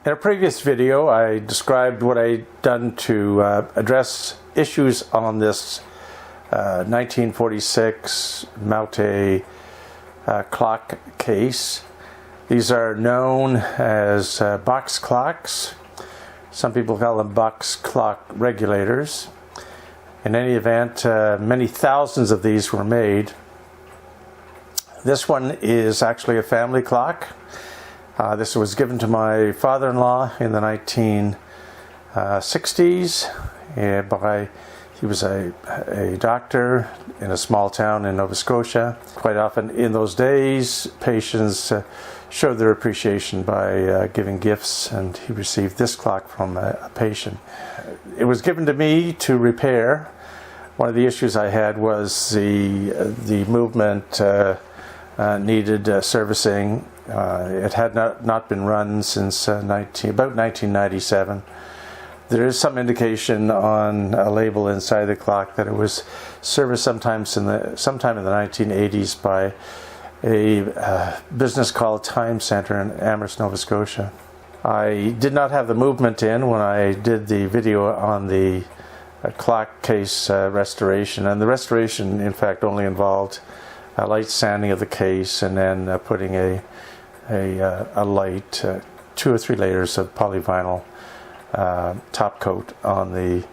In a previous video, I described what I'd done to address issues on this 1946 Mauthe clock case. These are known as box clocks. Some people call them box clock regulators. In any event, many thousands of these were made. This one is actually a family clock. This was given to my father-in-law in the 1960s he was a doctor in a small town in Nova Scotia. Quite often in those days, patients showed their appreciation by giving gifts, and he received this clock from a patient. It was given to me to repair. One of the issues I had was the movement needed servicing. It had not been run since about 1997. There is some indication on a label inside the clock that it was serviced sometime in the 1980s by a business called Time Centre in Amherst, Nova Scotia. I did not have the movement in when I did the video on the clock case restoration, and the restoration in fact only involved a light sanding of the case and then putting a light 2 or 3 layers of polyvinyl top coat on the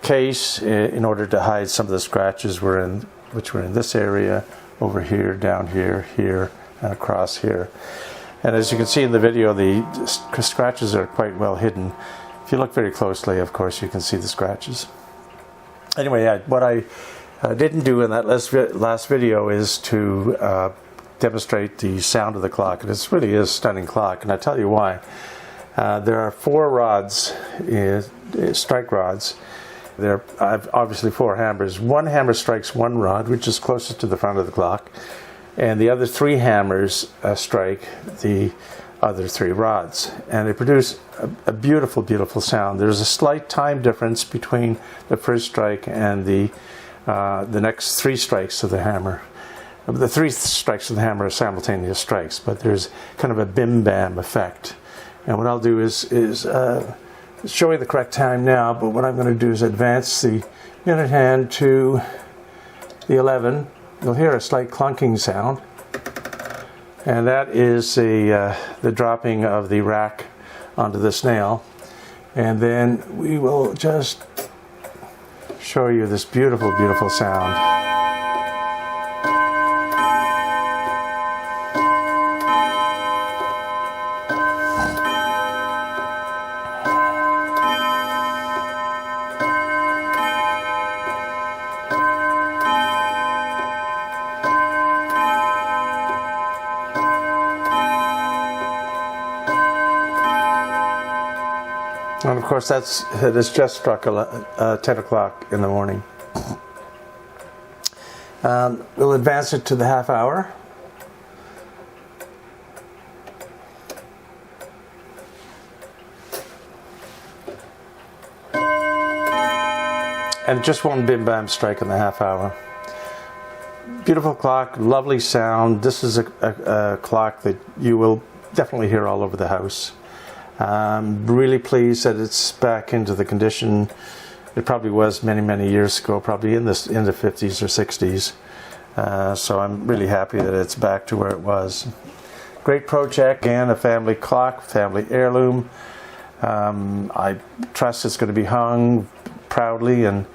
case in order to hide some of the scratches which were in this area, over here, down here, here, and across here. And as you can see in the video, the scratches are quite well hidden. If you look very closely, of course, you can see the scratches. Anyway, what I didn't do in that last video is to demonstrate the sound of the clock, and it really is a stunning clock, and I'll tell you why. There are 4 rods, strike rods. There are obviously 4 hammers. One hammer strikes one rod, which is closest to the front of the clock, and the other 3 hammers strike the other 3 rods, and they produce a beautiful, beautiful sound. There's a slight time difference between the first strike and the next 3 strikes of the hammer. The 3 strikes of the hammer are simultaneous strikes, but there's kind of a bim-bam effect. And what I'll do is show you the correct time now, but what I'm going to do is advance the minute hand to the 11. You'll hear a slight clunking sound, and that is the dropping of the rack onto this nail. And then we will just show you this beautiful, beautiful sound. And of course, it has just struck 10 o'clock in the morning. We'll advance it to the half hour. And just one bim-bam strike in the half hour. Beautiful clock, lovely sound. This is a clock that you will definitely hear all over the house. I'm really pleased that it's back into the condition it probably was many, many years ago, probably in the 50s or 60s. So I'm really happy that it's back to where it was. Great project, again, a family clock, family heirloom. I trust it's going to be hung proudly in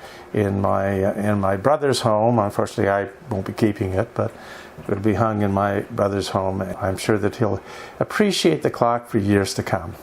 my brother's home. Unfortunately, I won't be keeping it, but it will be hung in my brother's home. I'm sure that he'll appreciate the clock for years to come.